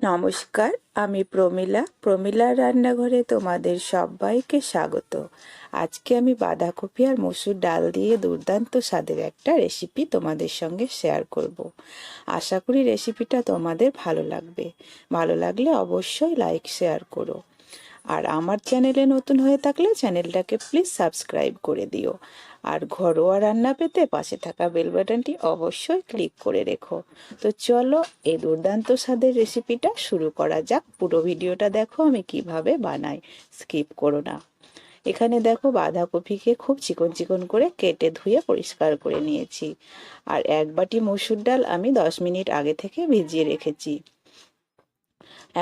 নমস্কার, আমি প্রমিলার রান্নাঘরে তোমাদের সবাইকে স্বাগত। আজকে আমি বাঁধাকপি আর মসুর ডাল দিয়ে দুর্দান্ত স্বাদের একটা রেসিপি তোমাদের সঙ্গে শেয়ার করব। আশা করি রেসিপিটা তোমাদের ভালো লাগবে। ভালো লাগলে অবশ্যই লাইক শেয়ার করো। আর আমার চ্যানেলে নতুন হয়ে থাকলে চ্যানেলটাকে প্লিজ সাবস্ক্রাইব করে দিও। আর ঘরোয়া রান্না পেতে পাশে থাকা বেল বাটনটি অবশ্যই ক্লিক করে রেখো। তো চলো এই দুর্দান্ত স্বাদের রেসিপিটা শুরু করা যাক। পুরো ভিডিওটা দেখো আমি কিভাবে বানাই, স্কিপ করো না। এখানে দেখো বাঁধাকপিকে খুব চিকন চিকন করে কেটে ধুয়ে পরিষ্কার করে নিয়েছি। আর এক বাটি মসুর ডাল আমি 10 মিনিট আগে থেকে ভিজিয়ে রেখেছি।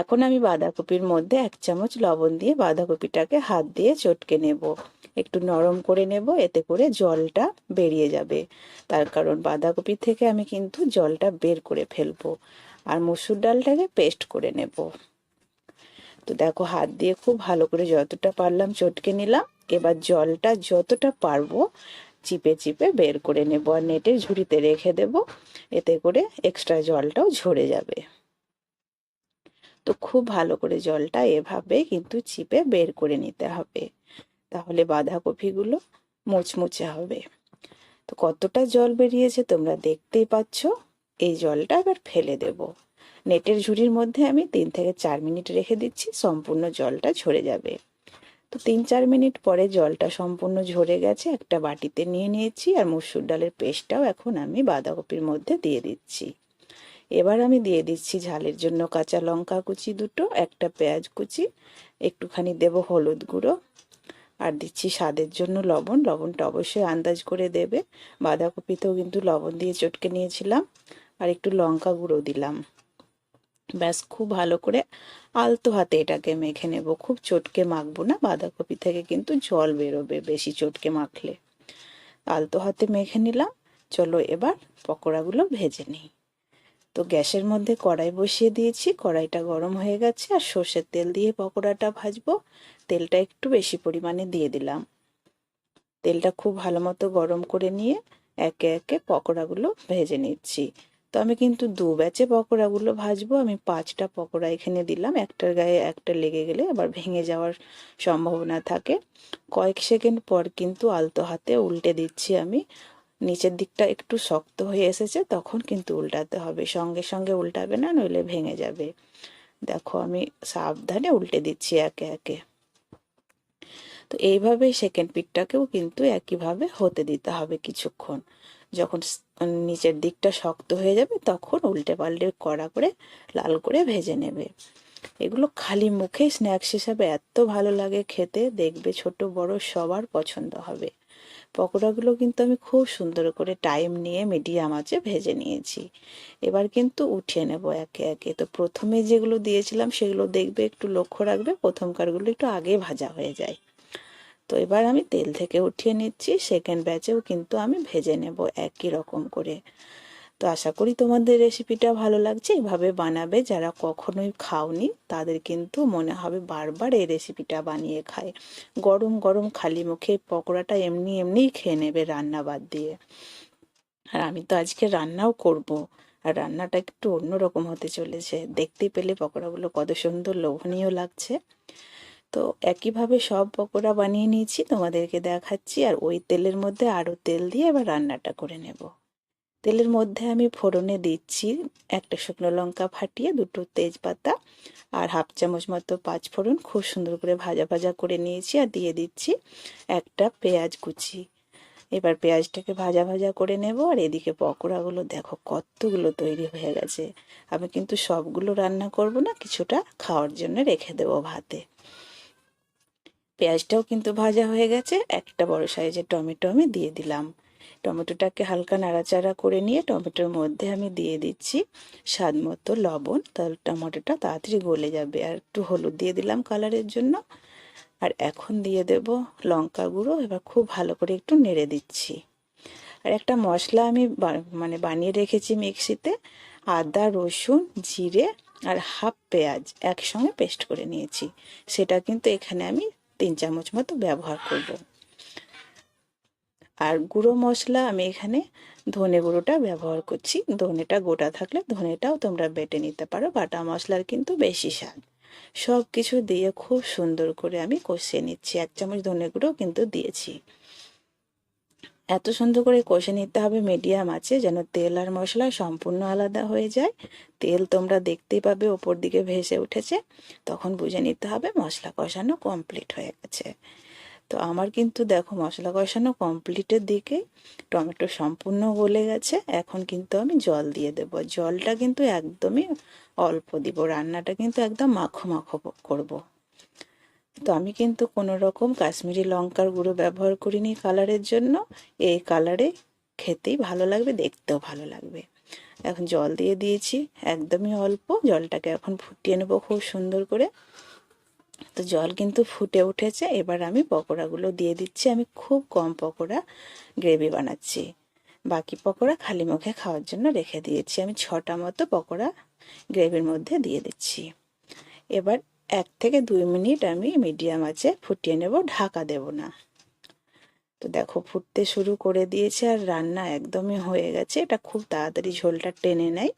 এখন আমি বাঁধাকপির মধ্যে 1 চামচ লবণ দিয়ে বাঁধাকপিটাকে হাত দিয়ে চটকে নেব। একটু নরম করে নেব, এতে করে জলটা বেরিয়ে যাবে। তার কারণ বাঁধাকপি থেকে আমি কিন্তু জলটা বের করে ফেলবো। আর মসুর ডালটাকে পেস্ট করে নেব। তো দেখো হাত দিয়ে খুব ভালো করে যতটা পারলাম চটকে নিলাম। এবার জলটা যতটা পারবো চিপে চিপে বের করে নেব আর নেটের ঝুড়িতে রেখে দেব। এতে করে এক্সট্রা জলটাও ঝরে যাবে। তো খুব ভালো করে জলটা এভাবে কিন্তু চিপে বের করে নিতে হবে, তাহলে বাঁধাকপিগুলো মুচমুচে হবে। তো কতটা জল বেরিয়েছে তোমরা দেখতেই পাচ্ছ। এই জলটা এবার ফেলে দেব। নেটের ঝুড়ির মধ্যে আমি 3 থেকে 4 মিনিট রেখে দিচ্ছি, সম্পূর্ণ জলটা ঝরে যাবে। তো 3-4 মিনিট পরে জলটা সম্পূর্ণ ঝরে গেছে। একটা বাটিতে নিয়ে নিয়েছি আর মসুর ডালের পেস্টটাও এখন আমি বাঁধাকপির মধ্যে দিয়ে দিচ্ছি। এবার আমি দিয়ে দিচ্ছি ঝালের জন্য কাঁচা লঙ্কা কুচি দুটো, একটা পেঁয়াজ কুচি, একটুখানি দেব হলুদ গুঁড়ো, আর দিচ্ছি স্বাদের জন্য লবণ। লবণটা অবশ্যই আন্দাজ করে দেবে। বাঁধাকপিতেও কিন্তু লবণ দিয়ে চটকে নিয়েছিলাম। আর একটু লঙ্কা গুঁড়ো দিলাম। ব্যাস খুব ভালো করে আলতো হাতে এটাকে মেখে নেব। খুব চটকে মাখবো না, বাঁধাকপি থেকে কিন্তু জল বেরোবে বেশি চটকে মাখলে। আলতো হাতে মেখে নিলাম। চলো এবার পকোড়াগুলো ভেজে নিই। তো গ্যাসের মধ্যে কড়াই বসিয়ে দিয়েছি, কড়াইটা গরম হয়ে গেছে আর সর্ষের তেল দিয়ে পকোড়াটা ভাজবো। তেলটা একটু বেশি পরিমাণে দিয়ে দিলাম। তেলটা খুব ভালো মতো গরম করে নিয়ে একে একে পকোড়াগুলো ভেজে নিচ্ছি। তো আমি কিন্তু দু ব্যাচে পকোড়াগুলো ভাজবো। আমি 5টা পকোড়া এখানে দিলাম। একটার গায়ে একটা লেগে গেলে আবার ভেঙে যাওয়ার সম্ভাবনা থাকে। কয়েক সেকেন্ড পর কিন্তু আলতো হাতে উল্টে দিচ্ছি আমি। নিচের দিকটা একটু শক্ত হয়ে এসেছে, তখন কিন্তু উল্টাতে হবে। সঙ্গে সঙ্গে উল্টাবে না, নইলে ভেঙে যাবে। দেখো আমি সাবধানে উল্টে দিচ্ছি একে একে। তো এইভাবে সেকেন্ড পিঠটাকেও কিন্তু একইভাবে হতে দিতে হবে কিছুক্ষণ। যখন নিচের দিকটা শক্ত হয়ে যাবে তখন উল্টে পাল্টে কড়া করে লাল করে ভেজে নেবে। এগুলো খালি মুখে স্ন্যাক্স হিসাবে এত ভালো লাগে খেতে, দেখবে ছোট বড় সবার পছন্দ হবে। পকোড়াগুলো কিন্তু আমি খুব সুন্দর করে টাইম নিয়ে মিডিয়াম আঁচে ভেজে নিয়েছি। এবার কিন্তু উঠিয়ে নেব একে একে। তো প্রথমে যেগুলো দিয়েছিলাম সেগুলো দেখবে একটু লক্ষ্য রাখবে, প্রথমকারগুলো একটু আগে ভাজা হয়ে যায়। তো এবার আমি তেল থেকে উঠিয়ে নিচ্ছি। সেকেন্ড ব্যাচেও কিন্তু আমি ভেজে নেব একই রকম করে। তো আশা করি তোমাদের রেসিপিটা ভালো লাগছে। এভাবে বানাবে, যারা কখনোই খাওনি তাদের কিন্তু মনে হবে বারবার এই রেসিপিটা বানিয়ে খায়। গরম গরম খালি মুখে পকোড়াটা এমনি এমনিই খেয়ে নেবে রান্না বাদ দিয়ে। আর আমি তো আজকে রান্নাও করব। আর রান্নাটা একটু অন্যরকম হতে চলেছে। দেখতে পেলে পকোড়াগুলো কত সুন্দর লোভনীয় লাগছে। তো একইভাবে সব পকোড়া বানিয়ে নিয়েছি, তোমাদেরকে দেখাচ্ছি। আর ওই তেলের মধ্যে আরও তেল দিয়ে এবার রান্নাটা করে নেব। তেলের মধ্যে আমি ফোড়নে দিচ্ছি একটা শুকনো লঙ্কা ফাটিয়ে, দুটো তেজপাতা, আর 1/2 চামচ মতো 5 ফোড়ন খুব সুন্দর করে ভাজা ভাজা করে নিয়েছি। আর দিয়ে দিচ্ছি একটা পেঁয়াজ কুচি। এবার পেঁয়াজটাকে ভাজা ভাজা করে নেব। আর এদিকে পকোড়াগুলো দেখো কতগুলো তৈরি হয়ে গেছে। আমি কিন্তু সবগুলো রান্না করব না, কিছুটা খাওয়ার জন্য রেখে দেবো ভাতে। পেঁয়াজটাও কিন্তু ভাজা হয়ে গেছে। একটা বড় সাইজের টমেটো আমি দিয়ে দিলাম। টমেটোটাকে হালকা নাড়াচাড়া করে নিয়ে টমেটোর মধ্যে আমি দিয়ে দিচ্ছি স্বাদ মতো লবণ, তাহলে টমেটোটা তাড়াতাড়ি গলে যাবে। আর একটু হলুদ দিয়ে দিলাম কালারের জন্য। আর এখন দিয়ে দেব লঙ্কা গুঁড়ো। এবার খুব ভালো করে একটু নেড়ে দিচ্ছি। আর একটা মশলা আমি বানিয়ে রেখেছি মিক্সিতে। আদা রসুন জিরে আর হাফ পেঁয়াজ একসঙ্গে পেস্ট করে নিয়েছি। সেটা কিন্তু এখানে আমি 3 চামচ মতো ব্যবহার করব। আর গুঁড়ো মশলা আমি এখানে ধনে গুঁড়োটা ব্যবহার করছি। ধনেটা গোটা থাকলে ধনেটাও তোমরা বেটে নিতে পারো, বাটা মশলার কিন্তু বেশি স্বাদ। সব কিছু দিয়ে খুব সুন্দর করে আমি কষিয়ে নিচ্ছি। 1 চামচ ধনে গুঁড়ো কিন্তু দিয়েছি। এত সুন্দর করে কষে নিতে হবে মিডিয়াম আছে, যেন তেল আর মশলা সম্পূর্ণ আলাদা হয়ে যায়। তেল তোমরা দেখতেই পাবে ওপর দিকে ভেসে উঠেছে, তখন বুঝে নিতে হবে মশলা কষানো কমপ্লিট হয়ে গেছে। তো আমার কিন্তু দেখো মশলা কষানো কমপ্লিটের দিকে, টমেটো সম্পূর্ণ গলে গেছে। এখন কিন্তু আমি জল দিয়ে দেব। জলটা কিন্তু একদমই অল্প দিব, রান্নাটা কিন্তু একদম মাখো মাখো করব। তো আমি কিন্তু কোনো রকম কাশ্মীরি লঙ্কার গুঁড়ো ব্যবহার করিনি কালারের জন্য। এই কালারে খেতেই ভালো লাগবে, দেখতেও ভালো লাগবে। এখন জল দিয়ে দিয়েছি একদমই অল্প। জলটাকে এখন ফুটিয়ে নেবো খুব সুন্দর করে। তো জল কিন্তু ফুটে উঠেছে। এবার আমি পকোড়াগুলো দিয়ে দিচ্ছি। আমি খুব কম পকোড়া গ্রেভি বানাচ্ছি, বাকি পকোড়া খালি মুখে খাওয়ার জন্য রেখে দিয়েছি। আমি 6টা মতো পকোড়া গ্রেভির মধ্যে দিয়ে দিচ্ছি। এবার 1 থেকে 2 মিনিট আমি মিডিয়াম আঁচে ফুটিয়ে নেব, ঢাকা দেব না। তো দেখো ফুটতে শুরু করে দিয়েছে আর রান্না একদমই হয়ে গেছে। এটা খুব তাড়াতাড়ি ঝোলটা টেনে নেয়।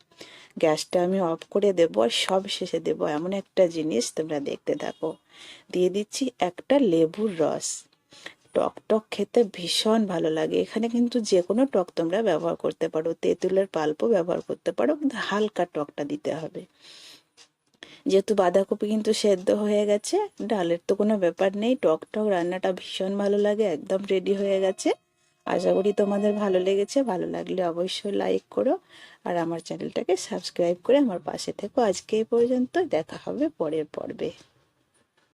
গ্যাসটা আমি অফ করে দেবো আর সব শেষে দেবো এমন একটা জিনিস, তোমরা দেখতে থাকো। দিয়ে দিচ্ছি একটা লেবুর রস। টক টক খেতে ভীষণ ভালো লাগে। এখানে কিন্তু যে কোনো টক তোমরা ব্যবহার করতে পারো, তেঁতুলের পাল্পও ব্যবহার করতে পারো, কিন্তু হালকা টকটা দিতে হবে। যেহেতু বাঁধাকপি কিন্তু সেদ্ধ হয়ে গেছে, ডালের তো কোনো ব্যাপার নেই। টক টক রান্নাটা ভীষণ ভালো লাগে। একদম রেডি হয়ে গেছে। আশা করি তোমাদের ভালো লেগেছে। ভালো লাগলে অবশ্যই লাইক করো আর আমার চ্যানেলটাকে সাবস্ক্রাইব করে আমার পাশে থেকো। আজকে এই পর্যন্ত, দেখা হবে পরের পর্বে।